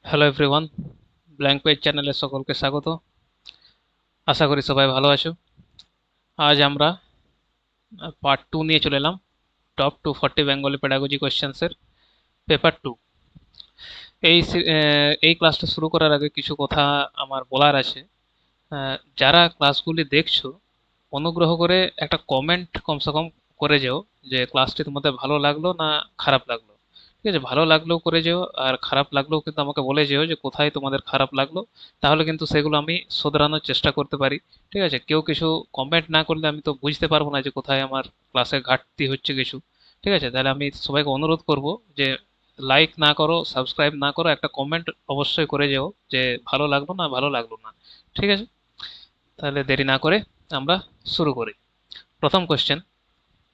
Hello everyone, blank page চ্যানেলে সকলকে স্বাগত। আশা করি সবাই ভালো আছো। আজ আমরা পার্ট 2 নিয়ে চলে এলাম, টপ 240 বেঙ্গলি পেডাগজি কোয়েশ্চেন্সের পেপার 2। এই ক্লাসটা শুরু করার আগে কিছু কথা আমার বলার আছে। যারা ক্লাসগুলি দেখছো, অনুগ্রহ করে একটা কমেন্ট কমসে কম করে যেও যে ক্লাসটি তোমাদের ভালো লাগলো না খারাপ লাগলো। ঠিক আছে, ভালো লাগলেও করে যেও, আর খারাপ লাগলেও কিন্তু আমাকে বলে যেও যে কোথায় তোমাদের খারাপ লাগলো। তাহলে কিন্তু সেগুলো আমি শোধরানোর চেষ্টা করতে পারি। ঠিক আছে, কেউ কিছু কমেন্ট না করলে আমি তো বুঝতে পারবো না যে কোথায় আমার ক্লাসে ঘাটতি হচ্ছে কিছু। ঠিক আছে, তাহলে আমি সবাইকে অনুরোধ করব যে লাইক না করো, সাবস্ক্রাইব না করো, একটা কমেন্ট অবশ্যই করে যেও যে ভালো লাগলো না ভালো লাগলো না। ঠিক আছে, তাহলে দেরি না করে আমরা শুরু করি। প্রথম কোশ্চেন,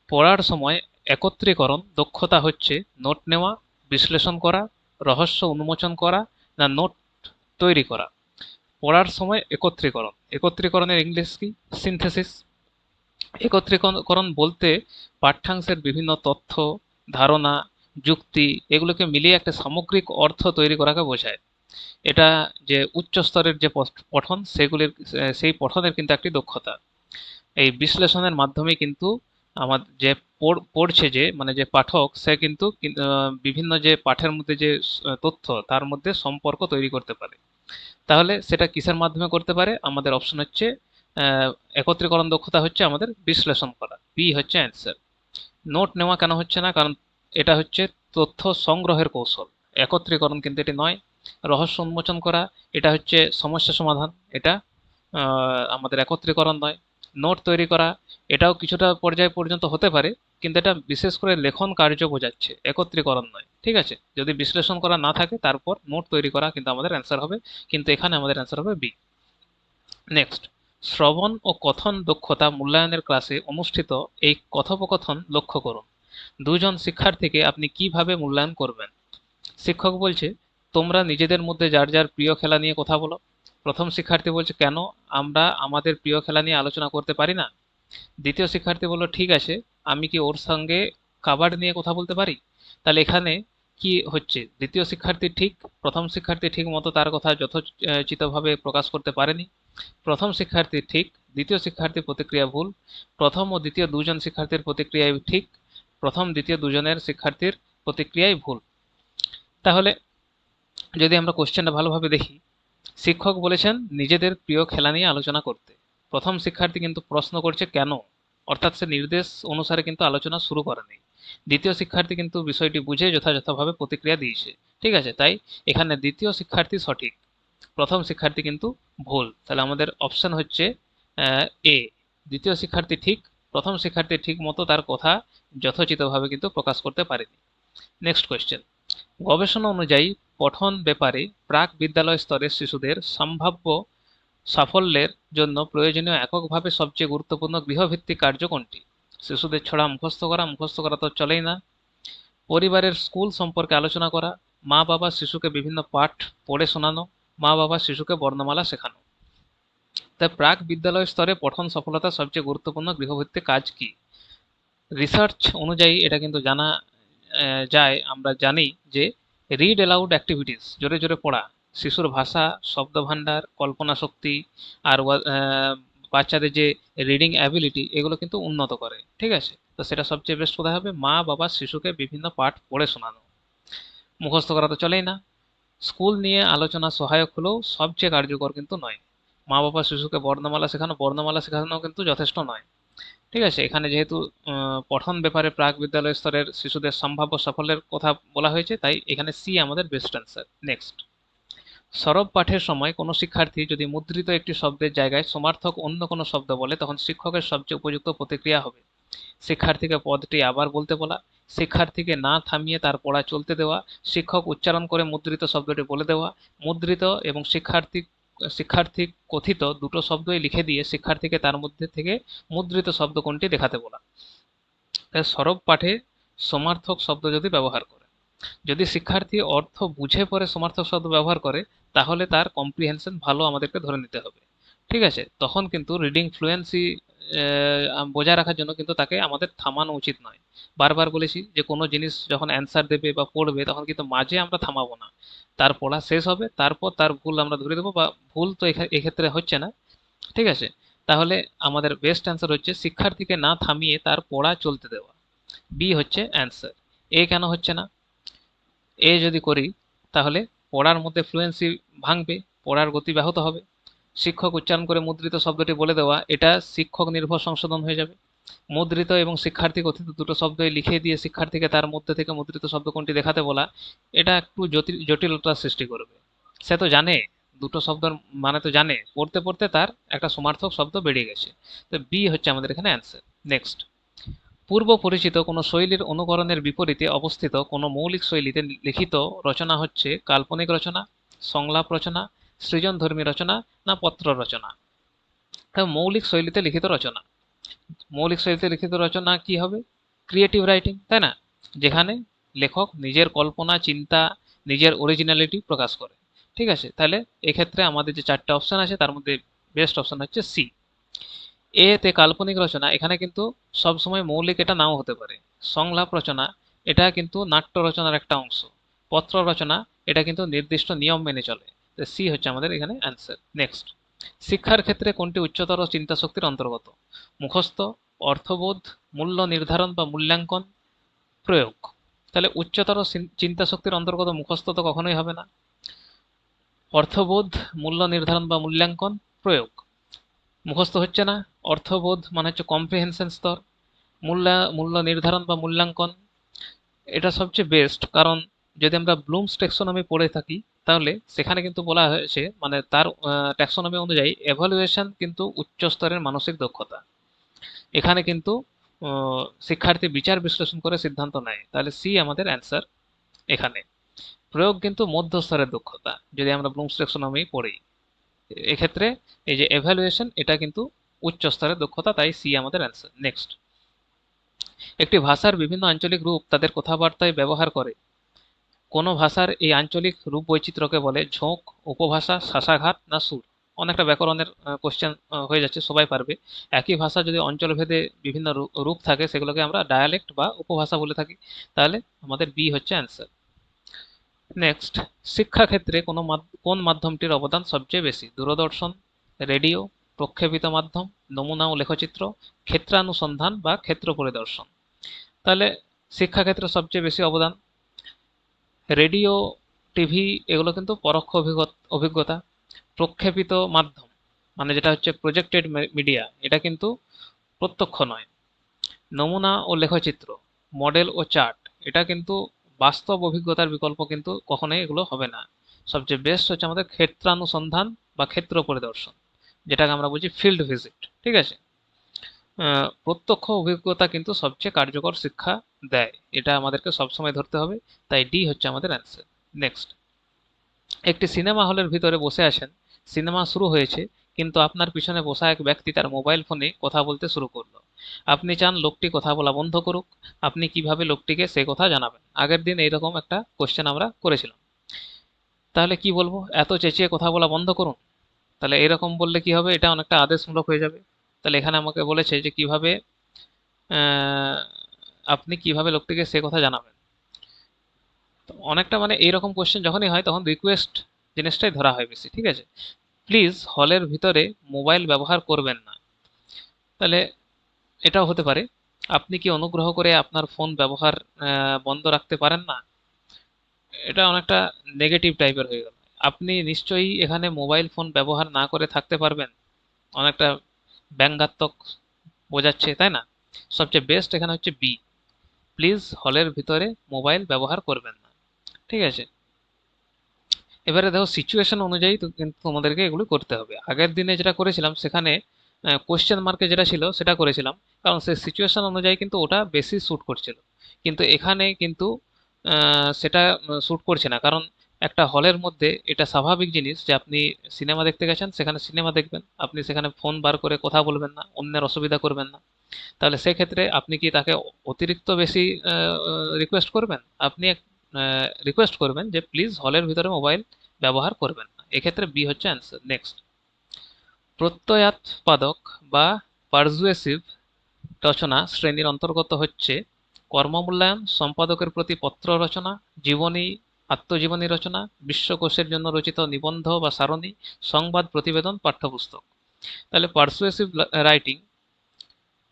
পড়ার সময় একত্রীকরণ দক্ষতা হচ্ছে নোট নেওয়া, বিশ্লেষণ করা, রহস্য উন্মোচন করা, না নোট তৈরি করা। পড়ার সময় একত্রীকরণ, একত্রীকরণের ইংলিশ কি? সিনথেসিস। একত্রীকরণ বলতে পাঠ্যাংশের বিভিন্ন তথ্য, ধারণা, যুক্তি এগুলোকে মিলিয়ে একটা সামগ্রিক অর্থ তৈরি করাকে বোঝায়। এটা যে উচ্চ স্তরের যে পঠন সেগুলির সেই পঠনের কিন্তু একটি দক্ষতা। এই বিশ্লেষণের মাধ্যমে কিন্তু আমার যে পড়ছে, যে মানে যে পাঠক, সে কিন্তু বিভিন্ন যে পাঠের মধ্যে যে তথ্য তার মধ্যে সম্পর্ক তৈরি করতে পারে। তাহলে সেটা কিসের মাধ্যমে করতে পারে? আমাদের অপশন হচ্ছে একত্রীকরণ দক্ষতা হচ্ছে আমাদের বিশ্লেষণ করা, বি হচ্ছে অ্যান্সার। নোট নেওয়া কেন হচ্ছে না? কারণ এটা হচ্ছে তথ্য সংগ্রহের কৌশল, একত্রীকরণ কিন্তু এটি নয়। রহস্য উন্মোচন করা, এটা হচ্ছে সমস্যা সমাধান, এটা আমাদের একত্রীকরণ নয়। নোট তৈরি করা, এটাও কিছুটা পর্যায় পর্যন্ত হতে পারে, কিন্তু এটা বিশেষ করে লেখন কার্য বোঝাচ্ছে, একত্রীকরণ নয়। ঠিক আছে, যদি বিশ্লেষণ করা না থাকে তারপর নোট তৈরি করা কিন্তু আমাদের অ্যান্সার হবে, কিন্তু এখানে আমাদের অ্যান্সার হবে বি। নেক্সট, শ্রবণ ও কথন দক্ষতা মূল্যায়নের ক্লাসে অনুষ্ঠিত এই কথোপকথন লক্ষ্য করুন। দুজন শিক্ষার্থীকে আপনি কিভাবে মূল্যায়ন করবেন? শিক্ষক বলছে, তোমরা নিজেদের মধ্যে যার যার প্রিয় খেলা নিয়ে কথা বলো। প্রথম শিক্ষার্থী বলছে, কেন? আমরা আমাদের প্রিয় খেলা নিয়ে আলোচনা করতে পারি না? দ্বিতীয় শিক্ষার্থী বলল, ঠিক আছে, আমি কি ওর সঙ্গে কাবাডি নিয়ে কথা বলতে পারি? তাহলে এখানে কি হচ্ছে? দ্বিতীয় শিক্ষার্থী ঠিক, প্রথম শিক্ষার্থী ঠিক মতো তার কথা যথোচিতভাবে প্রকাশ করতে পারেনি। প্রথম শিক্ষার্থী ঠিক, দ্বিতীয় শিক্ষার্থীর প্রতিক্রিয়া ভুল। প্রথম ও দ্বিতীয় দুজন শিক্ষার্থীর প্রতিক্রিয়াই ঠিক, প্রথম দ্বিতীয় দুজনের শিক্ষার্থীর প্রতিক্রিয়াই ভুল। তাহলে যদি আমরা কোশ্চেনটা ভালোভাবে দেখি, শিক্ষক বলেছেন নিজেদের প্রিয় খেলা নিয়ে আলোচনা করতে। প্রথম শিক্ষার্থী কিন্তু প্রশ্ন করছে কেন, অর্থাৎ সে নির্দেশ অনুসারে কিন্তু আলোচনা শুরু করেনি। দ্বিতীয় শিক্ষার্থী কিন্তু বিষয়টি বুঝে যথাযথভাবে প্রতিক্রিয়া দিয়েছে। ঠিক আছে, তাই এখানে দ্বিতীয় শিক্ষার্থী সঠিক, প্রথম শিক্ষার্থী কিন্তু ভুল। তাহলে আমাদের অপশন হচ্ছে এ, দ্বিতীয় শিক্ষার্থী ঠিক, প্রথম শিক্ষার্থী ঠিক মতো তার কথা যথোচিতভাবে কিন্তু প্রকাশ করতে পারেনি। নেক্সট কোয়েশ্চেন, গবেষণা অনুযায়ী পঠন ব্যাপারে প্রাক বিদ্যালয় স্তরের শিশুদের সম্ভাব্য সাফল্যের জন্য প্রয়োজনীয় এককভাবে সবচেয়ে গুরুত্বপূর্ণ গৃহভিত্তিক কার্য কোনটি? শিশুদের ছড়া মুখস্থ করা তো চলেই না। পরিবারের স্কুল সম্পর্কে আলোচনা করা, মা বাবা শিশুকে বিভিন্ন পাঠ পড়ে শোনানো, মা বাবা শিশুকে বর্ণমালা শেখানো। তাই প্রাক বিদ্যালয় স্তরে পঠন সফলতার সবচেয়ে গুরুত্বপূর্ণ গৃহভিত্তিক কাজ কি? রিসার্চ অনুযায়ী এটা কিন্তু জানা যায়, আমরা জানি যে রিড অ্যালাউড অ্যাক্টিভিটিস, জোরে জোরে পড়া, শিশুর ভাষা, শব্দভাণ্ডার, কল্পনা শক্তি আর বাচ্চাদের যে রিডিং অ্যাবিলিটি এগুলো কিন্তু উন্নত করে। ঠিক আছে, তো সেটা সবচেয়ে বেস্ট কোথায় হবে? মা বাবা শিশুকে বিভিন্ন পাঠ পড়ে শোনানো। মুখস্থ করা তো চলেই না। স্কুল নিয়ে আলোচনা সহায়ক হলেও সবচেয়ে কার্যকর কিন্তু নয়। মা বাবা শিশুকে বর্ণমালা শেখানো কিন্তু যথেষ্ট নয়। ঠিক আছে, এখানে যেহেতু পঠন ব্যাপারে প্রাক বিদ্যালয় স্তরের শিশুদের সম্ভাব্য সাফল্যের কথা বলা হয়েছে, তাই এখানে সি আমাদের বেস্ট অ্যান্সার। নেক্সট, সরব পাঠের সময় কোনো শিক্ষার্থী যদি মুদ্রিত একটি শব্দের জায়গায় সমার্থক অন্য কোনো শব্দ বলে, তখন শিক্ষকের সবচেয়ে উপযুক্ত প্রতিক্রিয়া হবে শিক্ষার্থীকে পদটি আবার বলতে বলা, শিক্ষার্থীকে না থামিয়ে তার পড়া চলতে দেওয়া, শিক্ষক উচ্চারণ করে মুদ্রিত শব্দটি বলে দেওয়া, মুদ্রিত এবং শিক্ষার্থী কথিত দুটো শব্দই লিখে দিয়ে শিক্ষার্থীকে তার মধ্যে থেকে মুদ্রিত শব্দ কোনটি দেখাতে বলা। তাই সরব পাঠে সমার্থক শব্দ যদি ব্যবহার করে, যদি শিক্ষার্থী অর্থ বুঝে পরে সমার্থক শব্দ ব্যবহার করে, তাহলে তার কম্প্রিহেনশন ভালো আমাদেরকে ধরে নিতে হবে। ঠিক আছে, তখন কিন্তু রিডিং ফ্লুয়েন্সি বজায় রাখার জন্য কিন্তু তাকে আমাদের থামানো উচিত নয়। বারবার বলেছি যে কোনো জিনিস যখন অ্যান্সার দেবে বা পড়বে তখন কিন্তু মাঝে আমরা থামাবো না, তার পড়া শেষ হবে, তারপর তার ভুল আমরা ধরে দেবো, বা ভুল তো এক্ষেত্রে হচ্ছে না। ঠিক আছে, তাহলে আমাদের বেস্ট অ্যান্সার হচ্ছে শিক্ষার্থীকে না থামিয়ে তার পড়া চলতে দেওয়া। বি হচ্ছে অ্যান্সার। এ কেন হচ্ছে না? এ যদি করি তাহলে পড়ার মধ্যে ফ্লুয়েন্সি ভাঙবে, পড়ার গতি ব্যাহত হবে। শিক্ষক উচ্চারণ করে মুদ্রিত শব্দটি বলে দেওয়া, এটা শিক্ষক নির্ভর সংশোধন হয়ে যাবে। মুদ্রিত এবং শিক্ষার্থী কথিত দুটো শব্দই লিখে দিয়ে শিক্ষার্থীকে তার মধ্যে থেকে মুদ্রিত শব্দ কোনটি দেখাতে বলা, এটা একটু জটিলতার সৃষ্টি করবে। সে তো জানে, দুটো শব্দের মানে তো জানে, পড়তে পড়তে তার একটা সমার্থক শব্দ বেরিয়ে গেছে। তো বি হচ্ছে আমাদের এখানে অ্যান্সার। নেক্সট, পূর্ব পরিচিত কোনো শৈলীর অনুকরণের বিপরীতে অবস্থিত কোনো মৌলিক শৈলীতে লিখিত রচনা হচ্ছে কাল্পনিক রচনা, সংলাপ রচনা, সৃজনধর্মী রচনা, না পত্র রচনা। মৌলিক শৈলীতে লিখিত রচনা, মৌলিক শৈলীতে লিখিত রচনা কি হবে? ক্রিয়েটিভ রাইটিং, তাই না? যেখানে লেখক নিজের কল্পনা, চিন্তা, নিজের অরিজিনালিটি প্রকাশ করে। ঠিক আছে, তাহলে এক্ষেত্রে আমাদের যে চারটে অপশন আছে তার মধ্যে বেস্ট অপশন হচ্ছে সি। এতে কাল্পনিক রচনা, এখানে কিন্তু সবসময় মৌলিক এটা নাও হতে পারে। সংলাপ রচনা, এটা কিন্তু নাট্য রচনার একটা অংশ। পত্র রচনা, এটা কিন্তু নির্দিষ্ট নিয়ম মেনে চলে। তো সি হচ্ছে আমাদের এখানে অ্যান্সার। নেক্সট, শিক্ষার ক্ষেত্রে কোনটি উচ্চতর চিন্তাশক্তির অন্তর্গত? মুখস্থ, অর্থবোধ, মূল্য নির্ধারণ বা মূল্যাঙ্কন, প্রয়োগ। তাহলে উচ্চতর চিন্তাশক্তির অন্তর্গত মুখস্থ তো কখনোই হবে না। অর্থবোধ, মূল্য নির্ধারণ বা মূল্যাঙ্কন, প্রয়োগ। মুখস্থ হচ্ছে না, অর্থবোধ মানে হচ্ছে কম্প্রিহেনশন স্তর, মূল্য নির্ধারণ বা মূল্যাঙ্কন এটা সবচেয়ে বেস্ট। কারণ যদি আমরা ব্লুমস ট্যাক্সোনমি পড়ে থাকি তাহলে সেখানে কিন্তু বলা হয়েছে, মানে তার ট্যাক্সোনমি অনুযায়ী এভালুয়েশন কিন্তু উচ্চ স্তরের মানসিক দক্ষতা। এখানে কিন্তু শিক্ষার্থী বিচার বিশ্লেষণ করে সিদ্ধান্ত নেয়, তাহলে সি আমাদের অ্যান্সার এখানে। প্রয়োগ কিন্তু মধ্য স্তরের দক্ষতা যদি আমরা ব্লুমস ট্যাক্সোনমি পড়ি। এক্ষেত্রে এই যে এভালুয়েশন এটা কিন্তু উচ্চ স্তরের দক্ষতা, তাই সি আমাদের অ্যান্সার। নেক্সট, একটি ভাষার বিভিন্ন আঞ্চলিক রূপ তাদের কথাবার্তায় ব্যবহার করে। কোনো ভাষার এই আঞ্চলিক রূপ বৈচিত্র্যকে বলে ঝোঁক, উপভাষা, শাসাঘাত, না সুর। অনেকটা ব্যাকরণের কোশ্চেন হয়ে যাচ্ছে, সবাই পারবে। একই ভাষা যদি অঞ্চলভেদে বিভিন্ন রূপ থাকে সেগুলোকে আমরা ডায়ালেক্ট বা উপভাষা বলে থাকি। তাহলে আমাদের বি হচ্ছে অ্যান্সার। নেক্সট, শিক্ষাক্ষেত্রে কোন মাধ্যমটির অবদান সবচেয়ে বেশি? দূরদর্শন, রেডিও, প্রক্ষেপিত মাধ্যম, নমুনা ও লেখচিত্র, ক্ষেত্রানুসন্ধান বা ক্ষেত্র পরিদর্শন। তাহলে শিক্ষাক্ষেত্রে সবচেয়ে বেশি অবদান রেডিও, টিভি, এগুলো কিন্তু পরোক্ষ অভিজ্ঞতা। প্রক্ষেপিত মাধ্যম মানে যেটা হচ্ছে প্রজেক্টেড মিডিয়া, এটা কিন্তু প্রত্যক্ষ নয়। নমুনা ও লেখচিত্র, মডেল ও চার্ট, এটা কিন্তু বাস্তব অভিজ্ঞতার বিকল্প, কিন্তু কখনোই এগুলো হবে না। সবচেয়ে বেস্ট হচ্ছে আমাদের ক্ষেত্রানুসন্ধান বা ক্ষেত্র পরিদর্শন, যেটাকে আমরা বলছি ফিল্ড ভিজিট। ঠিক আছে, প্রত্যক্ষ অভিজ্ঞতা কিন্তু সবচেয়ে কার্যকর শিক্ষা দেয়, এটা আমাদেরকে সবসময় ধরতে হবে। তাই ডি হচ্ছে আমাদের অ্যান্সার। নেক্সট, একটি সিনেমা হলের ভিতরে বসে আছেন, সিনেমা শুরু হয়েছে, কিন্তু আপনার পিছনে বসা এক ব্যক্তি তার মোবাইল ফোনে কথা বলতে শুরু করলো। আপনি চান লোকটি কথা বলা বন্ধ করুক। আপনি কিভাবে লোকটিকে সে কথা জানাবেন? আগের দিন এইরকম একটা কোশ্চেন আমরা করেছিলাম। তাহলে কি বলবো? এত চেঁচিয়ে কথা বলা বন্ধ করুন। তাহলে এরকম বললে কি হবে? এটা অনেকটা আদেশমূলক হয়ে যাবে। তাহলে এখানে আমাকে বলেছে যে কিভাবে আহ, আপনি কিভাবে লোকটিকে সে কথা জানাবেন। তো অনেকটা মানে এইরকম কোশ্চেন যখনই হয় তখন রিকোয়েস্ট জিনিসটাই ধরা হয় বেশি। ঠিক আছে, প্লিজ হলের ভিতরে মোবাইল ব্যবহার করবেন না। তাহলে এটাও হতে পারে, আপনি কি অনুগ্রহ করে আপনার ফোন ব্যবহার বন্ধ রাখতে পারেন না। এটা অনেকটা নেগেটিভ টাইপের হয়ে গেল। আপনি নিশ্চয়ই এখানে মোবাইল ফোন ব্যবহার না করে থাকতে পারবেন, অনেকটা ব্যঙ্গাত্মক বোঝাচ্ছে, তাই না? সবচেয়ে বেস্ট এখানে হচ্ছে বি, প্লিজ হলের ভিতরে মোবাইল ব্যবহার করবেন না। ঠিক আছে, এবারে দেখো সিচুয়েশন অনুযায়ী তো কিন্তু তোমাদেরকে এগুলো করতে হবে। আগের দিনে যেটা করেছিলাম সেখানে কোশ্চেন মার্কে যেটা ছিল সেটা করেছিলাম, কারণ সে সিচুয়েশন অনুযায়ী কিন্তু ওটা বেশি স্যুট করছিল। কিন্তু এখানে কিন্তু সেটা স্যুট করছে না, কারণ একটা হলের মধ্যে এটা স্বাভাবিক জিনিস যে আপনি সিনেমা দেখতে গেছেন, সেখানে সিনেমা দেখবেন, আপনি সেখানে ফোন বার করে কথা বলবেন না, অন্যের অসুবিধা করবেন না। তাহলে সেক্ষেত্রে আপনি কি তাকে অতিরিক্ত বেশি রিকোয়েস্ট করবেন? আপনি রিকোয়েস্ট করবেন যে প্লিজ হলের ভিতরে মোবাইল ব্যবহার করবেন না। এক্ষেত্রে বি হচ্ছে অ্যান্সার। নেক্সট, প্রত্যয়াৎপাদক বা পারসুয়েসিভ রচনা শ্রেণীর অন্তর্গত হচ্ছে কর্মমূল্যায়ন, সম্পাদকের প্রতি পত্র রচনা, জীবনী, আত্মজীবনী রচনা, বিশ্বকোষের জন্য রচিত নিবন্ধ বা সারণী, সংবাদ, প্রতিবেদন, পাঠ্যপুস্তক। তাহলে পারসুয়েসিভ রাইটিং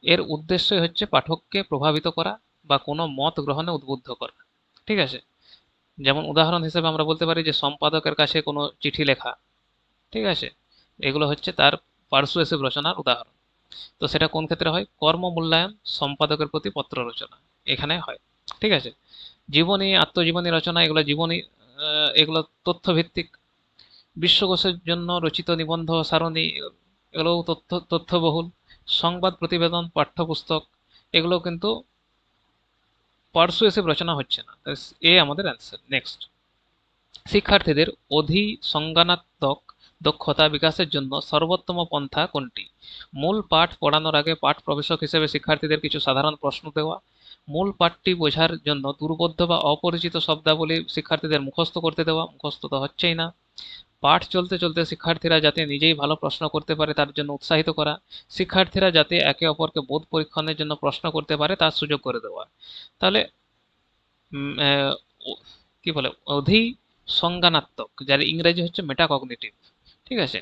এর উদ্দেশ্যই হচ্ছে পাঠককে প্রভাবিত করা বা কোনো মত গ্রহণে উদ্বুদ্ধ করা। ঠিক আছে, যেমন উদাহরণ হিসেবে আমরা বলতে পারি যে সম্পাদকের কাছে কোনো চিঠি লেখা। ঠিক আছে, এগুলো হচ্ছে তার পারসুয়েসিভ রচনার উদাহরণ। তো সেটা কোন ক্ষেত্রে হয়? কর্ম মূল্যায়ন, সম্পাদকের প্রতি পত্র রচনা, এখানে হয়। ঠিক আছে, জীবনী, আত্মজীবনী রচনা, এগুলো জীবনী, এগুলো তথ্যভিত্তিক। বিশ্বকোষের জন্য রচিত নিবন্ধ, সারণী, এগুলোও তথ্যবহুল। সংবাদ, প্রতিবেদন, পাঠ্যপুস্তক, এগুলো কিন্তু পারসুয়েসিভ রচনা হচ্ছে না। এ আমাদের অ্যান্সার। নেক্সট, শিক্ষার্থীদের অধিসংজ্ঞানাত্মক দক্ষতা বিকাশের জন্য সর্বোত্তম পন্থা কোনটি? মূল পাঠ পড়ানোর আগে পাঠ প্রবেশক হিসেবে শিক্ষার্থীদের কিছু সাধারণ প্রশ্ন দেওয়া, মূল পাঠটি বোঝার জন্য দুর্বোধ্য বা অপরিচিত শব্দাবলী শিক্ষার্থীদের মুখস্থ করতে দেওয়া, মুখস্থ তো হচ্ছেই না। পাঠ চলতে চলতে শিক্ষার্থীরা যাতে নিজেই ভালো প্রশ্ন করতে পারে তার জন্য উৎসাহিত করা, শিক্ষার্থীরা যাতে একে অপরকে বোধ পরীক্ষণের জন্য প্রশ্ন করতে পারে তার সুযোগ করে দেওয়া। তাহলে কি বলে, অধিসংজ্ঞানাত্মক, যার ইংরেজি হচ্ছে মেটাকগনিটিভ। ঠিক আছে,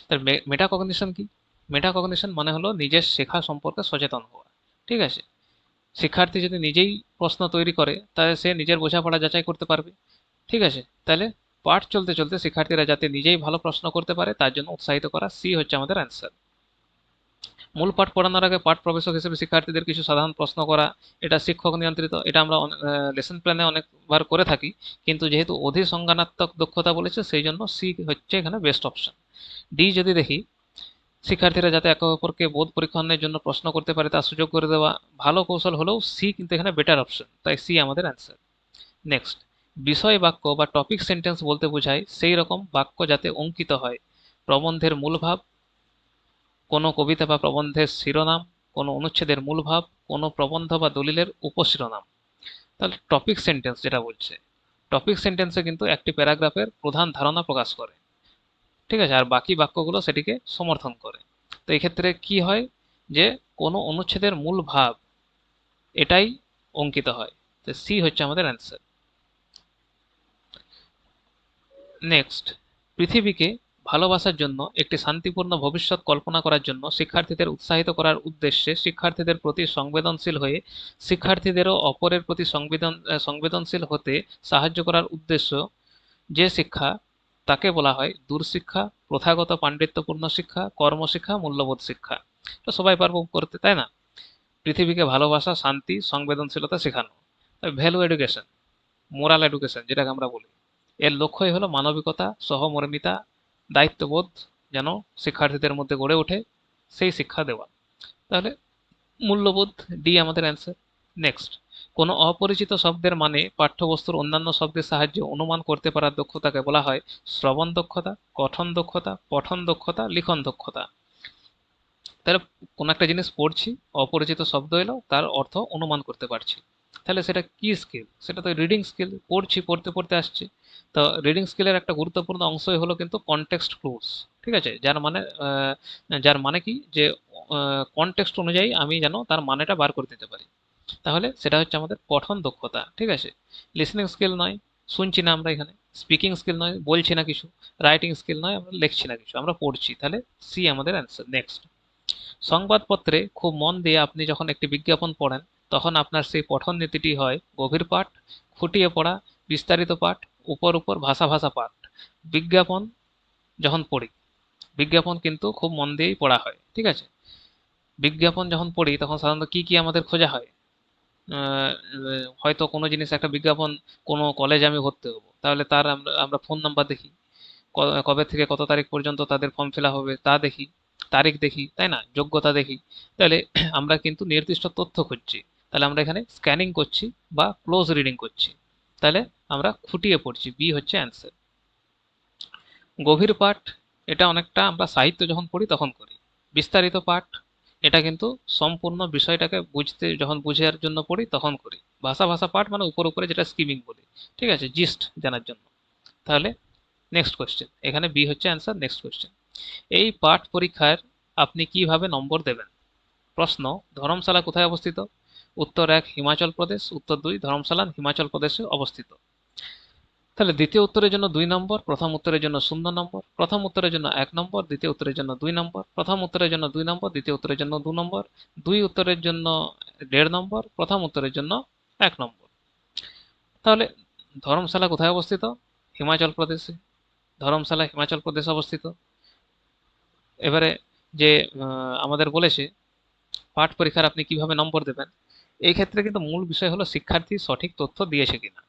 তার মেটাকগনিশন কি? মেটাকগনিশন মানে হলো নিজের শেখা সম্পর্কে সচেতন হওয়া। ঠিক আছে, শিক্ষার্থী যদি নিজেই প্রশ্ন তৈরি করে তাহলে সে নিজের বোঝাপড়া যাচাই করতে পারবে। ঠিক আছে, তাহলে পাঠ চলতে চলতে শিক্ষার্থীরা যাতে নিজেই ভালো প্রশ্ন করতে পারে তার জন্য উৎসাহিত করা, সি হচ্ছে আমাদের অ্যান্সার। মূল পাঠ পড়ানোর আগে পাঠ প্রবেশক হিসেবে শিক্ষার্থীদের কিছু সাধারণ প্রশ্ন করা, এটা শিক্ষক নিয়ন্ত্রিত, এটা আমরা লেসন প্ল্যানে অনেকবার করে থাকি, কিন্তু যেহেতু অধিসংজ্ঞানাত্মক দক্ষতা বলেছে সেই জন্য সি হচ্ছে এখানে বেস্ট অপশন। ডি যদি দেখি, শিক্ষার্থীরা যাতে একে অপরকে বোধ পরীক্ষণের জন্য প্রশ্ন করতে পারে তার সুযোগ করে দেওয়া, ভালো কৌশল হলেও সি কিন্তু এখানে বেটার অপশন, তাই সি আমাদের অ্যান্সার। নেক্সট, বিষয় বাক্য বা টপিক সেন্টেন্স বলতে বোঝায় সেই রকম বাক্য যাতে অঙ্কিত হয় প্রবন্ধের মূল ভাব, কোনো কবিতা বা প্রবন্ধের শিরোনাম, কোনো অনুচ্ছেদের মূল ভাব, কোনো প্রবন্ধ বা দলিলের উপশিরোনাম। তাহলে টপিক সেন্টেন্স যেটা বলছে, টপিক সেন্টেন্সে কিন্তু একটি প্যারাগ্রাফের প্রধান ধারণা প্রকাশ করে। ঠিক আছে, আর বাকি বাক্যগুলো সেটিকে সমর্থন করে। তো এই ক্ষেত্রে কি হয়, যে কোনো অনুচ্ছেদের মূল ভাব এটাই অঙ্কিত হয়। তো সি হচ্ছে আমাদের অ্যান্সার। নেক্সট, পৃথিবীকে ভালোবাসার জন্য একটি শান্তিপূর্ণ ভবিষ্যৎ কল্পনা করার জন্য শিক্ষার্থীদের উৎসাহিত করার উদ্দেশ্যে শিক্ষার্থীদের প্রতি সংবেদনশীল হয়ে শিক্ষার্থীদেরও অপরের প্রতি সংবেদনশীল হতে সাহায্য করার উদ্দেশ্য যে শিক্ষা, তাকে বলা হয় দূরশিক্ষা, প্রথাগত পাণ্ডিত্যপূর্ণ শিক্ষা, কর্মশিক্ষা, মূল্যবোধ শিক্ষা। তো সবাই পারবো করতে, তাই না? পৃথিবীকে ভালোবাসা, শান্তি, সংবেদনশীলতা শেখানো, ভ্যালু এডুকেশন, মোরাল এডুকেশন যেটাকে আমরা বলি। এর লক্ষ্যই হলো মানবিকতা, সহমর্মিতা, দায়িত্ববোধ যেন শিক্ষার্থীদের মধ্যে গড়ে ওঠে, সেই শিক্ষা দেওয়া। তাহলে মূল্যবোধ, ডি আমাদের অ্যান্সার। নেক্সট, কোনো অপরিচিত শব্দের মানে পাঠ্যবস্তুর অন্যান্য শব্দের সাহায্যে অনুমান করতে পারার দক্ষতাকে বলা হয় শ্রবণ দক্ষতা, কথন দক্ষতা, পঠন দক্ষতা, লিখন দক্ষতা। তাহলে কোনো একটা জিনিস পড়ছি, অপরিচিত শব্দ এলো, তার অর্থ অনুমান করতে পারছি, তাহলে সেটা কি স্কিল? সেটা তো রিডিং স্কিল, পড়ছি, পড়তে পড়তে আসছে। তো রিডিং স্কিলের একটা গুরুত্বপূর্ণ অংশই হলো কিন্তু কনটেক্সট ক্লুজ। ঠিক আছে, যার মানে কি, যে কনটেক্সট অনুযায়ী আমি যেন তার মানেটা বার করে দিতে পারি। তাহলে সেটা হচ্ছে আমাদের পঠন দক্ষতা। ঠিক আছে, লিসনিং স্কিল নয়, শুনছি না আমরা এখানে, স্পিকিং স্কিল নয়, বলছি না কিছু, রাইটিং স্কিল নয়, আমরা লিখছি না কিছু, আমরা পড়ছি, তাহলে সি আমাদের অ্যান্সার। নেক্সট, সংবাদপত্রে খুব মন দিয়ে আপনি যখন একটি বিজ্ঞাপন পড়েন তখন আপনার সেই পঠন নীতিটি হয় গভীর পাঠ, খুঁটিয়ে পড়া, বিস্তারিত পাঠ, উপর উপর ভাষা ভাষা পাঠ। বিজ্ঞাপন যখন পড়ি, বিজ্ঞাপন কিন্তু খুব মন দিয়েই পড়া হয়। ঠিক আছে, বিজ্ঞাপন যখন পড়ি তখন সাধারণত কি কি আমাদের খোঁজা হয়? হয়তো কোনো জিনিস, একটা বিজ্ঞাপন, কোনো কলেজে আমি ভর্তি হবো, তাহলে তার আমরা ফোন নাম্বার দেখি, কবে থেকে কত তারিখ পর্যন্ত তাদের ফর্ম ফিল আপ হবে তা দেখি, তারিখ দেখি, তাই না, যোগ্যতা দেখি। তাহলে আমরা কিন্তু নির্দিষ্ট তথ্য খুঁজছি, তাহলে আমরা এখানে স্ক্যানিং করছি বা ক্লোজ রিডিং করছি, তাহলে আমরা খুঁটিয়ে পড়ছি, বি হচ্ছে অ্যান্সার। গভীর পাঠ, এটা অনেকটা আমরা সাহিত্য যখন পড়ি তখন করি। বিস্তারিত পাঠ, এটা কিন্তু সম্পূর্ণ বিষয়টাকে বুঝতে, যখন বুঝার জন্য পড়ি তখন করি। ভাষা ভাষা পাঠ মানে উপর উপরে যেটা স্কিমিং বলি। ঠিক আছে, জিস্ট জানার জন্য। তাহলে নেক্সট কোয়েশ্চেন, এখানে বি হচ্ছে অ্যান্সার। নেক্সট কোয়েশ্চেন, এই পাঠ পরীক্ষার আপনি কিভাবে নম্বর দেবেন? প্রশ্ন, ধর্মশালা কোথায় অবস্থিত? উত্তর 1, হিমাচল প্রদেশ। উত্তর 2, ধর্মশালা হিমাচল প্রদেশে অবস্থিত। তাহলে দ্বিতীয় উত্তরের জন্য 2 নম্বর, প্রথম উত্তরের জন্য 0 নম্বর, প্রথম উত্তরের জন্য 1 নম্বর, দ্বিতীয় উত্তরের জন্য 2 নম্বর, প্রথম উত্তরের জন্য 2 নম্বর, দ্বিতীয় উত্তরের জন্য 2 নম্বর, দুই উত্তরের জন্য 1.5 নম্বর, প্রথম উত্তরের জন্য 1 নম্বর। তাহলে ধর্মশালা কোথায় অবস্থিত? হিমাচল প্রদেশে। ধর্মশালা হিমাচল প্রদেশে অবস্থিত। এবারে যে আমাদের বলেছে পাঠ পরীক্ষার আপনি কিভাবে নম্বর দেবেন, এই ক্ষেত্রে কিন্তু মূল বিষয় হলো শিক্ষার্থী সঠিক তথ্য দিয়েছে কিনা।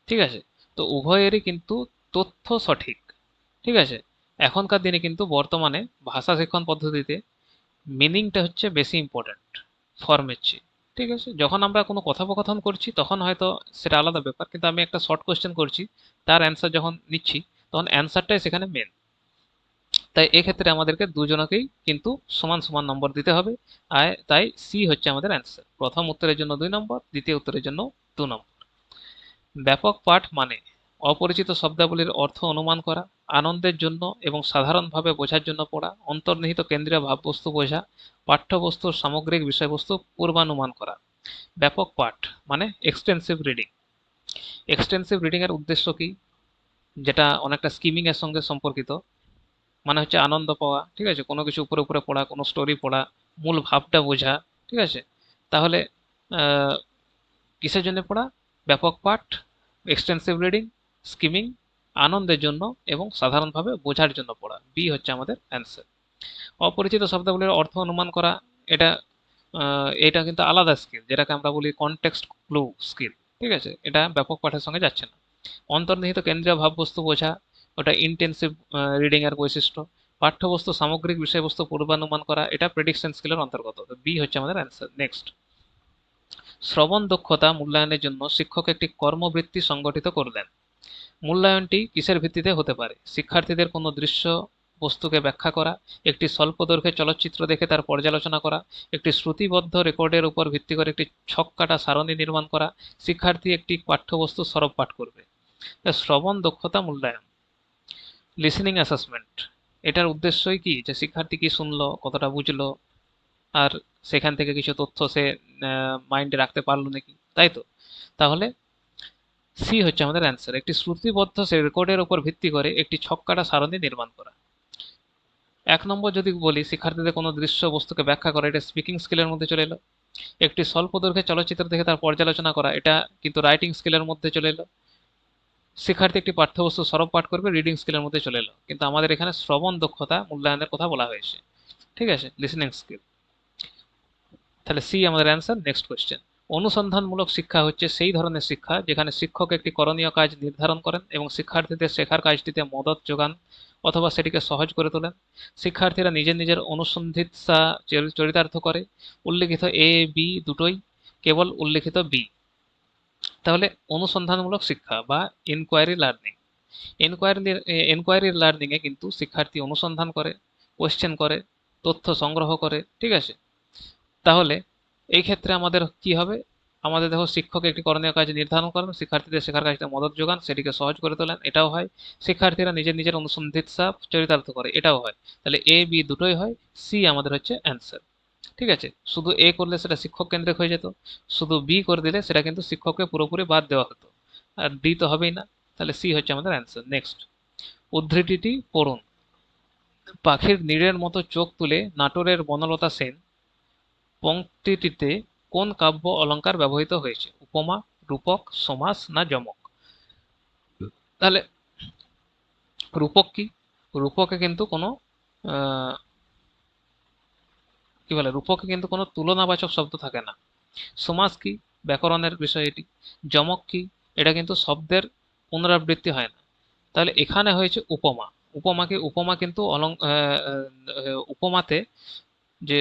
ঠিক আছে, তো উভয়েরই কিন্তু তথ্য সঠিক। ঠিক আছে, এখনকার দিনে কিন্তু বর্তমানে ভাষা শিক্ষণ পদ্ধতিতে মিনিংটা হচ্ছে বেশি ইম্পর্ট্যান্ট ফর্মের চেয়ে। ঠিক আছে, যখন আমরা কোনো কথোপকথন করছি তখন হয়তো সেটা আলাদা ব্যাপার, কিন্তু আমি একটা শর্ট কোশ্চেন করছি, তার অ্যান্সার যখন নিচ্ছি তখন অ্যান্সারটাই সেখানে মেন। তাই এক্ষেত্রে আমাদেরকে দুজনকেই কিন্তু সমান সমান নম্বর দিতে হবে। আর তাই সি হচ্ছে আমাদের অ্যান্সার। প্রথম উত্তরের জন্য 2 নম্বর, দ্বিতীয় উত্তরের জন্য 2 নম্বর। ব্যাপক পাঠ মানে অপরিচিত শব্দাবলীর অর্থ অনুমান করা, আনন্দের জন্য এবং সাধারণভাবে বোঝার জন্য পড়া, অন্তর্নিহিত কেন্দ্রীয় ভাববস্তু বোঝা, পাঠ্যবস্তুর সামগ্রিক বিষয়বস্তু পূর্বানুমান করা। ব্যাপক পাঠ মানে এক্সটেন্সিভ রিডিং। এক্সটেন্সিভ রিডিং এর উদ্দেশ্য কি? যেটা অনেকটা স্কিমিং এর সঙ্গে সম্পর্কিত। মানে হচ্ছে আনন্দ পাওয়া, ঠিক আছে, কোনো কিছু উপরে উপরে পড়া, কোনো স্টোরি পড়া, মূল ভাবটা বোঝা। ঠিক আছে, তাহলে আহ, কিসের জন্য পড়া? ব্যাপক পাঠ, এক্সটেন্সিভ রিডিং, স্কিমিং, আনন্দের জন্য এবং সাধারণভাবে বোঝার জন্য পড়া। বি হচ্ছে আমাদের অ্যান্সার। অপরিচিত শব্দাবলীর অর্থ অনুমান করা, এটা এটা কিন্তু আলাদা স্কিল, যেটাকে আমরা বলি কনটেক্সট ক্লু স্কিল। ঠিক আছে, এটা ব্যাপক পাঠের সঙ্গে যাচ্ছে না। অন্তর্নিহিত কেন্দ্রীয় ভাববস্তু বোঝা, ওটা ইন্টেন্সিভ রিডিং এর বৈশিষ্ট্য। পাঠ্যবস্তু সামগ্রিক বিষয়বস্তু পূর্বানুমান করা, এটা প্রেডিকশন স্কিলের অন্তর্গত। বি হচ্ছে আমাদের অ্যান্সার। নেক্সট, শ্রবণ দক্ষতা মূল্যায়নের জন্য শিক্ষক একটি কর্মবৃত্তি সংগঠিত করলেন। মূল্যায়নটি কিসের ভিত্তিতে হতে পারে? শিক্ষার্থীদের কোনো দৃশ্য বস্তুকে ব্যাখ্যা করা, একটি স্বল্পদৈর্ঘ্যের চলচ্চিত্র দেখে তার পর্যালোচনা করা, একটি শ্রুতিবদ্ধ রেকর্ডের উপর ভিত্তি করে একটি ছককাটা সারণী নির্মাণ করা, শিক্ষার্থী একটি পাঠ্যবস্তু সরব পাঠ করবে। শ্রবণ দক্ষতা মূল্যায়ন, লিসেনিং অ্যাসেসমেন্ট, এটার উদ্দেশ্যই কি? যে শিক্ষার্থী কি শুনলো, কতটা বুঝলো, আর সেখান থেকে কিছু তথ্য সে মাইন্ডে রাখতে পারলো নাকি, তাই তো? তাহলে সি হচ্ছে আমাদের অ্যান্সার। একটি শ্রুতিবদ্ধ সে রেকর্ডের উপর ভিত্তি করে একটি ছক্কাটা সারণী নির্মাণ করা। 1 নম্বর যদি বলি শিক্ষার্থীদের কোনো দৃশ্য বস্তুকে ব্যাখ্যা করা, এটা স্পিকিং স্কিলের মধ্যে চলে এলো। একটি স্বল্প দৈর্ঘ্যের চলচ্চিত্র দেখে তার পর্যালোচনা করা, এটা কিন্তু রাইটিং স্কিলের মধ্যে চলে এলো। শিক্ষার্থী একটি পাঠ্যবস্তু সরব পাঠ করবে, রিডিং স্কিলের মধ্যে চলে এলো। কিন্তু আমাদের এখানে শ্রবণ দক্ষতা মূল্যায়নের কথা বলা হয়েছে। ঠিক আছে, লিসেনিং স্কিল। তাহলে সি আমাদের অ্যান্সার। নেক্সট কোয়েশ্চেন, অনুসন্ধানমূলক শিক্ষা হচ্ছে সেই ধরনের শিক্ষা যেখানে শিক্ষক একটি করণীয় কাজ নির্ধারণ করেন এবং শিক্ষার্থীদের শেখার কাজটিতে মদত যোগান অথবা সেটিকে সহজ করে তোলেন। শিক্ষার্থীরা নিজের নিজের অনুসন্ধিৎসা চরিতার্থ করে। উল্লেখিত এ বি দুটোই, কেবল উল্লেখিত বি। তাহলে অনুসন্ধানমূলক শিক্ষা বা ইনকোয়ারি লার্নিং, এনকোয়ারি লার্নিং এ কিন্তু শিক্ষার্থী অনুসন্ধান করে, কোয়েশ্চেন করে, তথ্য সংগ্রহ করে। ঠিক আছে, তাহলে এই ক্ষেত্রে আমাদের কি হবে? আমাদের দেখো, শিক্ষক একটি করণীয় কাজ নির্ধারণ করেন, শিক্ষার্থীদের শেখার কাজটা মদত যোগান, সেটিকে সহজ করে তোলেন, এটাও হয়। শিক্ষার্থীরা নিজের নিজের অনুসন্ধিৎসা চরিতার্থ করে, এটাও হয়। তাহলে এ বি দুটোই হয়, সি আমাদের হচ্ছে অ্যান্সার। ঠিক আছে, শুধু এ করলে সেটা শিক্ষক কেন্দ্রিক হয়ে যেত, শুধু বি করে দিলে সেটা কিন্তু শিক্ষককে পুরোপুরি বাদ দেওয়া হতো, আর ডি তো হবেই না। তাহলে সি হচ্ছে আমাদের অ্যান্সার। নেক্সট, উদ্ধৃতিটি পড়ুন। পাখির নীড়ের মতো চোখ তুলে নাটোরের বনলতা সেন পংক্তিটিতে কোন কাব্য অলঙ্কার ব্যবহৃত হয়েছে? উপমা, রূপক, সমাস না যমক? তাহলে রূপক কি? রূপকে কিন্তু কোনো আহ, কি বলে, রূপকে কিন্তু কোনো তুলনাবাচক শব্দ থাকে না। সমাস কি? ব্যাকরণের বিষয় এটি। যমক কি? এটা কিন্তু শব্দের পুনরাবৃত্তি হয় না। তাহলে এখানে হয়েছে উপমা। উপমাকে উপমা কিন্তু উপমাতে যে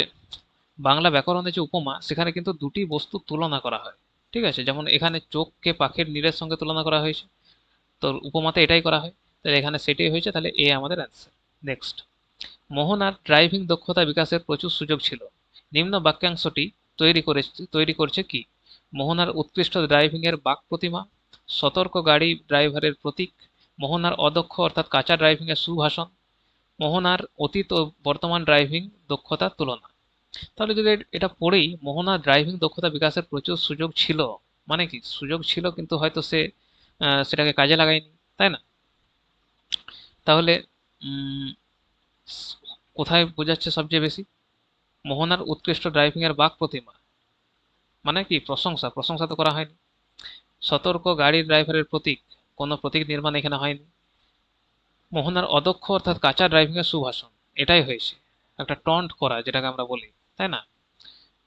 বাংলা ব্যাকরণে যে উপমা, সেখানে কিন্তু দুটি বস্তুর তুলনা করা হয়। ঠিক আছে, যেমন এখানে চোখকে পাখির নীড়ের সঙ্গে তুলনা করা হয়েছে, তো উপমাতে এটাই করা হয়। তাহলে এখানে সেটাই হয়েছে, তাহলে এ আমাদের অ্যান্সার। নেক্সট, মোহনার ড্রাইভিং দক্ষতা বিকাশের প্রচুর সুযোগ ছিল। নিম্ন বাক্যাংশটি তৈরি করছে কি? মোহনার উৎকৃষ্ট ড্রাইভিং এর বাক প্রতিমা, সতর্ক গাড়ি ড্রাইভারের প্রতীক, মোহনার অদক্ষ অর্থাৎ কাঁচা ড্রাইভিং এর সুভাষণ, মোহনার অতীত ও বর্তমান ড্রাইভিং দক্ষতার তুলনা। তাহলে যদি এটা পড়েই মোহনার ড্রাইভিং দক্ষতা বিকাশের প্রচুর সুযোগ ছিল, মানে কি সুযোগ ছিল কিন্তু হয়তো সে সেটাকে কাজে লাগায়নি, তাই না? তাহলে উম, কোথায় বোঝাচ্ছে সবচেয়ে বেশি? মোহনার উৎকৃষ্ট ড্রাইভিং এর বাক প্রতিমা, মানে কি প্রশংসা, প্রশংসা তো করা হয়নি। সতর্ক গাড়ি ড্রাইভারের প্রতীক, কোনো প্রতীক নির্মাণ এখানে হয়নি। মোহনার অদক্ষ অর্থাৎ কাঁচা ড্রাইভিং এর সুভাষণ, এটাই হয়েছে, একটা টন্ট করা যেটাকে আমরা বলি, তাই না?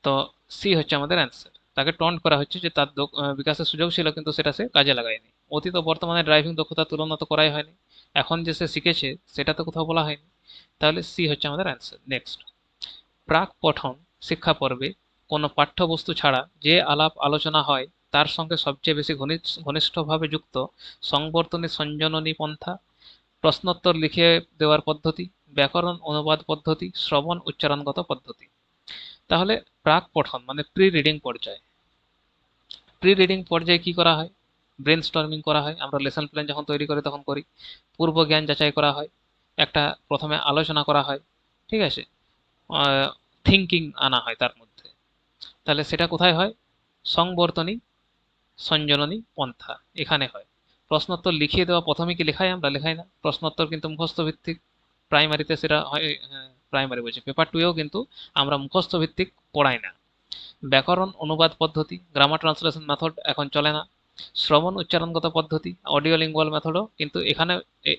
তো সি হচ্ছে আমাদের অ্যান্সার। তাকে টন্ট করা হচ্ছে যে তার বিকাশের সুযোগ ছিল কিন্তু সেটা সে কাজে লাগায়নি। অতীত ও বর্তমানে ড্রাইভিং দক্ষতার তুলনা তো করাই হয়নি, এখন যে সে শিখেছে সেটা তো কোথাও বলা হয়নি। তাহলে সি হচ্ছে আমাদের অ্যান্সার। নেক্সট, প্রাক পঠন শিক্ষা পর্বে কোনো পাঠ্যবস্তু ছাড়া যে আলাপ আলোচনা হয় তার সঙ্গে সবচেয়ে বেশি ঘনিষ্ঠভাবে যুক্ত সংবর্তনী সঞ্জননী পন্থা, প্রশ্নোত্তর লিখে দেওয়ার পদ্ধতি, ব্যাকরণ অনুবাদ পদ্ধতি, শ্রবণ উচ্চারণগত পদ্ধতি। তাহলে প্রাক পঠন মানে প্রি রিডিং পর্যায়ে, প্রি রিডিং পর্যায়ে কি করা হয়? ব্রেন স্টর্মিং করা হয়, আমরা লেসন প্ল্যান যখন তৈরি করি তখন করি। পূর্ব জ্ঞান যাচাই করা হয়, একটা প্রথমে আলোচনা করা হয়, ঠিক আছে, থিঙ্কিং আনা হয় তার মধ্যে। তাহলে সেটা কোথায় হয়? সংবর্তনী সঞ্জননী পন্থা, এখানে হয়। প্রশ্নোত্তর লিখিয়ে দেওয়া প্রথমে কি লেখাই? আমরা লেখাই না, প্রশ্নোত্তর কিন্তু মুখস্থ ভিত্তিক। প্রাইমারিতে সেটা হয়, প্রাইমারি বলছি, পেপার টুয়েও কিন্তু আমরা মুখস্থ ভিত্তিক পড়াই না। ব্যাকরণ অনুবাদ পদ্ধতি, গ্রামার ট্রান্সলেশন মেথড এখন চলে না। শ্রবণ উচ্চারণগত পদ্ধতি, অডিও লিঙ্গুয়াল মেথডও কিন্তু এখানে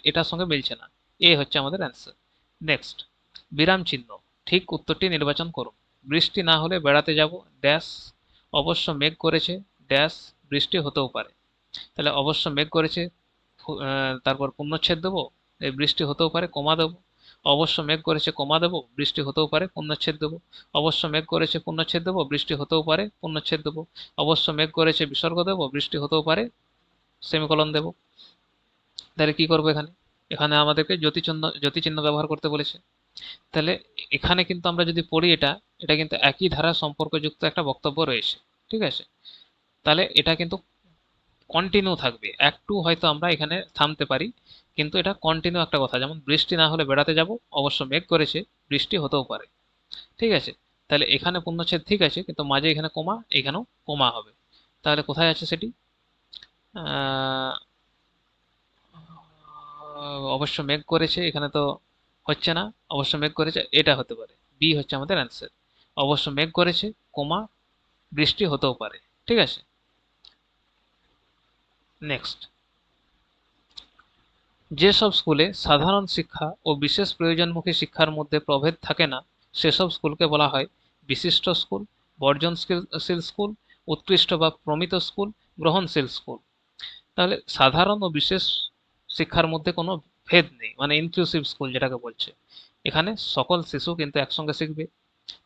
এটার সঙ্গে মিলছে না। এ হচ্ছে আমাদের অ্যান্সার। নেক্সট, বিরাম চিহ্ন, ঠিক উত্তরটি নির্বাচন করুন। বৃষ্টি না হলে বেড়াতে যাব ড্যাশ, অবশ্য মেঘ করেছে ড্যাশ, বৃষ্টি হতেও পারে। তাহলে অবশ্য মেঘ করেছে, তারপর পূর্ণচ্ছেদ দেবো, এই বৃষ্টি হতেও পারে কমা দেবো। অবশ্য মেঘ করেছে কমা দেবো, বৃষ্টি হতেও পারে পূর্ণচ্ছেদ দেবো। অবশ্য মেঘ করেছে পূর্ণচ্ছেদ দেবো, বৃষ্টি হতেও পারে পূর্ণচ্ছেদ দেবো। অবশ্য মেঘ করেছে বিসর্গ দেবো, বৃষ্টি হতেও পারে সেমিকোলন দেবো। তাহলে কি করবো এখানে? এখানে আমাদেরকে জ্যোতিচিহ্ন ব্যবহার করতে বলেছে। তাহলে এখানে কিন্তু আমরা যদি পড়ি এটা, এটা কিন্তু একই ধারা সম্পর্কযুক্ত একটা বক্তব্য রয়েছে, ঠিক আছে? তাহলে এটা কিন্তু কন্টিনিউ থাকবে, একটু হয়তো আমরা এখানে থামতে পারি, কিন্তু এটা কন্টিনিউ একটা কথা। যেমন বৃষ্টি না হলে বেড়াতে যাব, অবশ্য মেঘ করেছে, বৃষ্টি হতেও পারে, ঠিক আছে? তাহলে এখানে পূর্ণচ্ছেদ ঠিক আছে, কিন্তু মাঝে এখানে কমা, এখানেও কমা হবে। তাহলে কোথায় আছে সেটি? আহ, অবশ্য মেঘ করেছে এখানে তো হচ্ছে না, অবশ্য মেঘ করেছে এটা হতে পারে, বি হচ্ছে আমাদের অ্যান্সার। অবশ্য মেঘ করেছে কমা, বৃষ্টি হতেও পারে, ঠিক আছে? নেক্সট, যেসব স্কুলে সাধারণ শিক্ষা ও বিশেষ প্রয়োজনমুখী শিক্ষার মধ্যে প্রভেদ থাকে না সেসব স্কুলকে বলা হয় বিশিষ্ট স্কুল, বর্জনশীল স্কুল, উৎকৃষ্ট বা প্রমিত স্কুল, গ্রহণশীল স্কুল। তাহলে সাধারণ ও বিশেষ শিক্ষার মধ্যে কোনো ভেদ নেই, মানে ইনক্লুসিভ স্কুল যেটাকে বলছে। এখানে সকল শিশু কিন্তু একসঙ্গে শিখবে,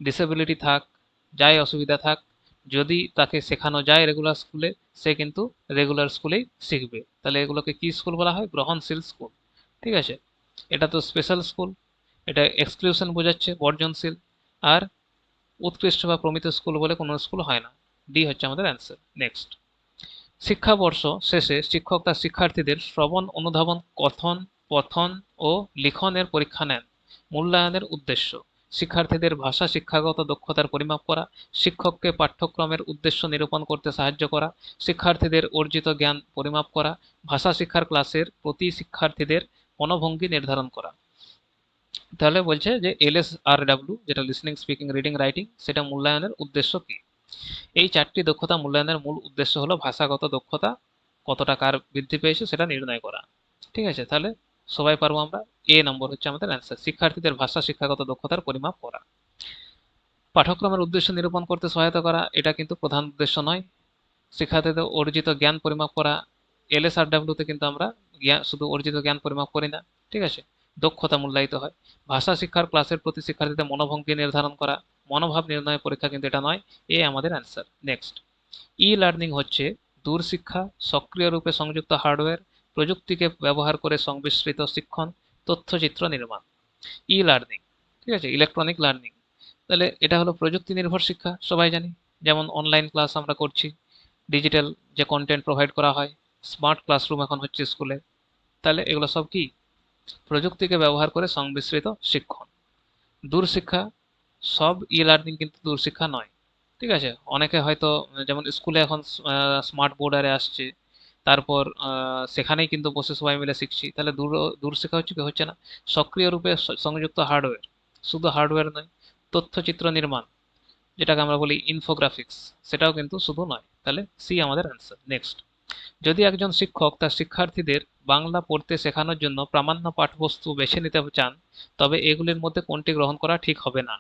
ডিসেবিলিটি থাক, যাই অসুবিধা থাক, যদি তাকে শেখানো যায় রেগুলার স্কুলে, সে কিন্তু রেগুলার স্কুলেই শিখবে। তাহলে এগুলোকে কি স্কুল বলা হয়? গ্রহণশীল স্কুল, ঠিক আছে? এটা তো স্পেশাল স্কুল, এটা এক্সক্লুশন বোঝাচ্ছে, বর্জনশীল। আর উৎকৃষ্ট বা প্রমিত স্কুল বলে কোনো স্কুল হয় না। ডি হচ্ছে আমাদের অ্যান্সার। নেক্সট, শিক্ষাবর্ষ শেষে শিক্ষক তার শিক্ষার্থীদের শ্রবণ অনুধাবন কথন পঠন ও লিখনের পরীক্ষা নেন। মূল্যায়নের উদ্দেশ্য শিক্ষার্থীদের ভাষা শিক্ষাগত দক্ষতার পরিমাপ করা, শিক্ষককে পাঠ্যক্রমের উদ্দেশ্য নিরূপণ করতে সাহায্য করা, শিক্ষার্থীদের অর্জিত জ্ঞান পরিমাপ করা, ভাষা শিক্ষার ক্লাসের প্রতি শিক্ষার্থীদের মনোভঙ্গি নির্ধারণ করা। তাহলে বলছে যে LSRW, যেটা লিসনিং স্পিকিং রিডিং রাইটিং, সেটা মূল্যায়নের উদ্দেশ্য কি? এই চারটি দক্ষতা মূল্যায়নের মূল উদ্দেশ্য হলো ভাষাগত দক্ষতা কতটা কার বৃদ্ধি পেয়েছে সেটা নির্ণয় করা, ঠিক আছে? তাহলে সবাই পারবো আমরা। এ নম্বর হচ্ছে আমাদের অ্যান্সার, শিক্ষার্থীদের ভাষা শিক্ষাগত দক্ষতার পরিমাপ করা। পাঠ্যক্রমের উদ্দেশ্য নিরূপণ করতে সহায়তা করা, এটা কিন্তু প্রধান উদ্দেশ্য নয়। শিক্ষার্থীদের অর্জিত জ্ঞান পরিমাপ করা, LSRW তে কিন্তু আমরা জ্ঞান, শুধু অর্জিত জ্ঞান পরিমাপ করি না, ঠিক আছে, দক্ষতা মূল্যায়িত হয়। ভাষা শিক্ষার ক্লাসের প্রতি শিক্ষার্থীদের মনোভঙ্গি নির্ধারণ করা, মনোভাব নির্ণয় পরীক্ষা কিন্তু এটা নয়। এ আমাদের অ্যান্সার। নেক্সট, ই লার্নিং হচ্ছে দূরশিক্ষা, সক্রিয় রূপে সংযুক্ত হার্ডওয়্যার, প্রযুক্তিকে ব্যবহার করে সংমিশ্রিত শিক্ষণ, তথ্যচিত্র নির্মাণ। ই লার্নিং, ঠিক আছে, ইলেকট্রনিক লার্নিং। তাহলে এটা হলো প্রযুক্তি নির্ভর শিক্ষা, সবাই জানি, যেমন অনলাইন ক্লাস আমরা করছি, ডিজিটাল যে কন্টেন্ট প্রোভাইড করা হয়, স্মার্ট ক্লাসরুম এখন হচ্ছে স্কুলে। তাহলে এগুলো সব কি? প্রযুক্তিকে ব্যবহার করে সংমিশ্রিত শিক্ষণ। দূরশিক্ষা, সব ই লার্নিং কিন্তু দূরশিক্ষা নয়। ঠিক আছে, অনেকে হয়তো যেমন স্কুলে এখন স্মার্ট বোর্ড আরে আসছে, তারপর সেখানেই কিন্তু বসে সবাই মিলে শিখছি, তাহলে দূরশিক্ষা হচ্ছে কি, হচ্ছে না। সক্রিয় রূপে সংযুক্ত হার্ডওয়্যার, শুধু হার্ডওয়্যার নয়, তথ্যচিত্র নির্মাণ, যেটাকে আমরা বলি ইনফোগ্রাফিক্স, সেটাও কিন্তু শুধু নয়। তাহলে সি আমাদের অ্যান্সার। নেক্সট, যদি একজন শিক্ষক তার শিক্ষার্থীদের বাংলা পড়তে শেখানোর জন্য প্রামাণ্য পাঠ্যবস্তু বেছে নিতে চান, তবে এগুলির মধ্যে কোনটি গ্রহণ করা ঠিক হবে না?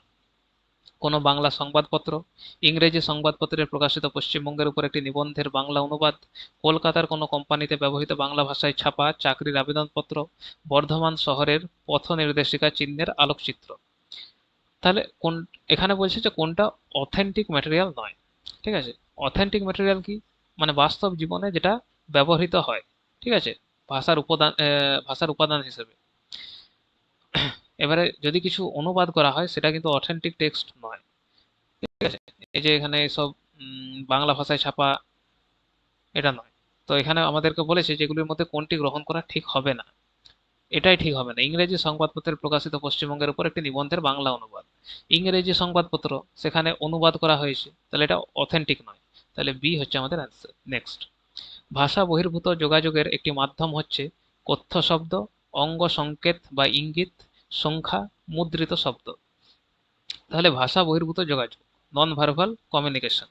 কোনো বাংলা সংবাদপত্র, ইংরেজি সংবাদপত্রে প্রকাশিত পশ্চিমবঙ্গের উপর একটি নিবন্ধের বাংলা অনুবাদ, কলকাতার কোনো কোম্পানিতে ব্যবহৃত বাংলা ভাষায় ছাপা চাকরির আবেদনপত্র, বর্ধমান শহরের পথ নির্দেশিকা চিহ্নের আলোকচিত্র। তাহলে কোন, এখানে বলছে যে কোনটা অথেন্টিক ম্যাটেরিয়াল নয়। ঠিক আছে, অথেন্টিক ম্যাটেরিয়াল কি, মানে বাস্তব জীবনে যেটা ব্যবহৃত হয়। ঠিক আছে, ভাষার উপাদান হিসেবে। এবারে যদি কিছু অনুবাদ করা হয় সেটা কিন্তু অথেন্টিক টেক্সট নয়। ঠিক আছে, এই যে এখানে সব বাংলা ভাষায় ছাপা, এটা নয়। তো এখানে আমাদেরকে বলেছে যেগুলির মধ্যে কোনটি গ্রহণ করা ঠিক হবে না। এটাই ঠিক হবে না, ইংরেজি সংবাদপত্রে প্রকাশিত পশ্চিমবঙ্গের উপর একটি নিবন্ধের বাংলা অনুবাদ। ইংরেজি সংবাদপত্র, সেখানে অনুবাদ করা হয়েছে, তাহলে এটা অথেন্টিক নয়। তাহলে বি হচ্ছে আমাদের অ্যান্সার। নেক্সট, ভাষা বহির্ভূত যোগাযোগের একটি মাধ্যম হচ্ছে কথ্য শব্দ, অঙ্গ সংকেত বা ইঙ্গিত, সংখ্যা, মুদ্রিত শব্দ। তাহলে ভাষা বহির্ভূত যোগাযোগ, নন ভার্বাল কমিউনিকেশন,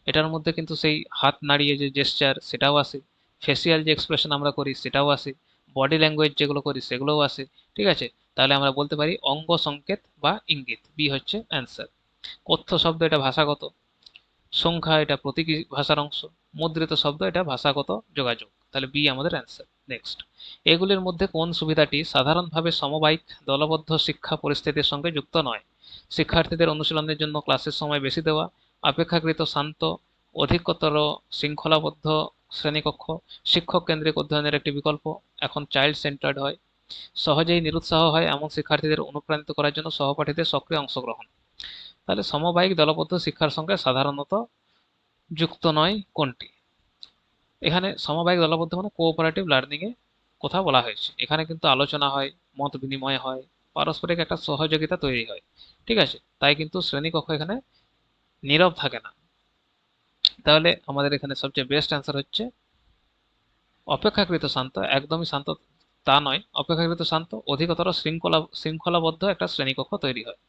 এটার মধ্যে কিন্তু সেই হাত নাড়িয়ে যে জেস্চার সেটাও আসে, ফেসিয়াল যে এক্সপ্রেশন আমরা করি সেটাও আসে, বডি ল্যাঙ্গুয়েজ যেগুলো করি সেগুলোও আসে। ঠিক আছে, তাহলে আমরা বলতে পারি অঙ্গ সংকেত বা ইঙ্গিত, বি হচ্ছে অ্যান্সার। কথ্য শব্দ এটা ভাষাগত, সংখ্যা এটা প্রতীকী ভাষার অংশ, মুদ্রিত শব্দ এটা ভাষাগত যোগাযোগ, তাহলে বি আমাদের অ্যান্সার। নেক্সট, এগুলির মধ্যে কোন সুবিধাটি সাধারণভাবে সমবায়িক দলবদ্ধ শিক্ষা পরিস্থিতির সঙ্গে যুক্ত নয়? শিক্ষার্থীদের অনুশীলনের জন্য ক্লাসের সময় বেশি দেওয়া, অপেক্ষাকৃত শান্ত, অধিকতর শৃঙ্খলাবদ্ধ শ্রেণীকক্ষ, শিক্ষক কেন্দ্রিক অধ্যয়নের একটি বিকল্প, এখন চাইল্ড সেন্টার্ড হয়, সহজেই নিরুৎসাহ হয় এমন শিক্ষার্থীদের অনুপ্রাণিত করার জন্য সহপাঠীদের সক্রিয় অংশগ্রহণ। তাহলে সমবায়িক দলবদ্ধ শিক্ষার সঙ্গে সাধারণত যুক্ত নয় কোনটি? এখানে সমবায়িক দলবদ্ধ মানে কোঅপারেটিভ লার্নিং এ কথা বলা হয়েছে, এখানে কিন্তু আলোচনা হয়, মত বিনিময় হয়, পারস্পরিক একটা সহযোগিতা তৈরি হয়। ঠিক আছে, তাই কিন্তু শ্রেণীকক্ষ এখানে নীরব থাকে না। তাহলে আমাদের এখানে সবচেয়ে বেস্ট অ্যান্সার হচ্ছে অপেক্ষাকৃত শান্ত, একদমই শান্ত তা নয়, অপেক্ষাকৃত শান্ত, অধিকতর শৃঙ্খলাবদ্ধ একটা শ্রেণীকক্ষ তৈরি হয়।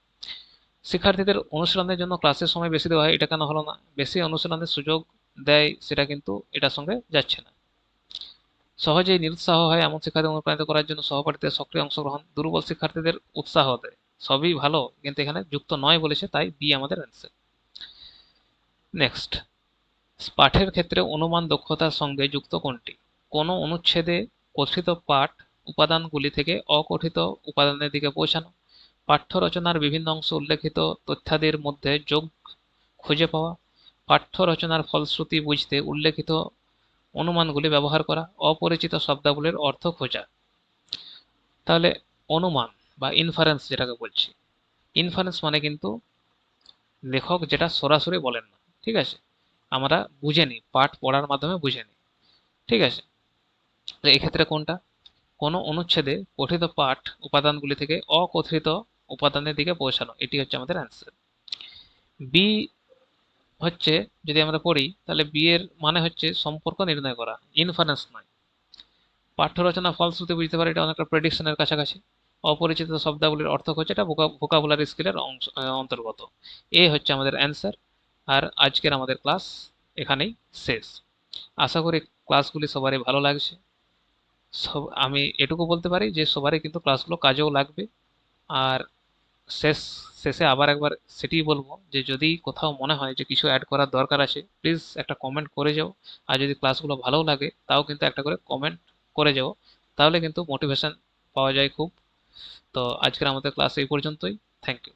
শিক্ষার্থীদের অনুশীলনের জন্য ক্লাসের সময় বেশি দেওয়া হয়, এটা কেন হলো না? বেশি অনুশীলনের সুযোগ দেয়, সেটা কিন্তু এটার সঙ্গে যাচ্ছে না। সহজেই নিরুৎসাহ হয় এমন শিক্ষার্থীদের অনুপ্রাণিত করার জন্য সহপাঠীদের সক্রিয় অংশগ্রহণ, দুর্বল শিক্ষার্থীদের উৎসাহ দেয়, সবই ভালো, কিন্তু এখানে যুক্ত নয় বলেছে, তাই বি আমাদের অ্যান্সার। নেক্সট, পাঠের ক্ষেত্রে অনুমান দক্ষতার সঙ্গে যুক্ত কোনটি? কোনো অনুচ্ছেদে কথিত পাঠ উপাদানগুলি থেকে অকথিত উপাদানের দিকে পৌঁছানো, পাঠ্য রচনার বিভিন্ন অংশ উল্লেখিত তথ্যাদির মধ্যে যোগ খুঁজে পাওয়া, পাঠ্য রচনার ফলশ্রুতি বুঝতে উল্লেখিত অনুমানগুলি ব্যবহার করা, অপরিচিত শব্দাবলীর অর্থ খোঁজা। তাহলে অনুমান বা ইনফারেন্স যেটাকে বলছি, ইনফারেন্স মানে কিন্তু লেখক যেটা সরাসরি বলেন না। ঠিক আছে, আমরা বুঝে নিই, পাঠ পড়ার মাধ্যমে বুঝে নিই। ঠিক আছে, তো এক্ষেত্রে কোনটা? কোনো অনুচ্ছেদে কথিত পাঠ উপাদানগুলি থেকে অকথিত উপাদানের দিকে পৌঁছানো, এটি হচ্ছে আমাদের অ্যান্সার। বি হচ্ছে, যদি আমরা পড়ি তাহলে বি এর মানে হচ্ছে সম্পর্ক নির্ণয় করা, ইনফারেন্স নয়। পাঠ্য রচনা ফলশ্রুতি বুঝতে পারে, এটা অনেকটা প্রেডিকশনের কাছাকাছি। অপরিচিত শব্দাবলীর অর্থ হচ্ছে, এটা ভোকাবুলারি স্কিলের অন্তর্গত। এ হচ্ছে আমাদের অ্যান্সার। আর আজকের আমাদের ক্লাস এখানেই শেষ। আশা করি ক্লাসগুলি সবারই ভালো লাগছে। আমি এটুকু বলতে পারি যে সবারই কিন্তু ক্লাসগুলো কাজেও লাগবে। আর শেষ শেষে আবার একবার সেটিই বলবো যে যদি কোথাও মনে হয় যে কিছু অ্যাড করার দরকার আছে, প্লিজ একটা কমেন্ট করে যাও। আর যদি ক্লাসগুলো ভালো লাগে তাও কিন্তু একটা করে কমেন্ট করে যাও, তাহলে কিন্তু মোটিভেশন পাওয়া যায় খুব। তো আজকের আমাদের ক্লাস এই পর্যন্তই। Thank you.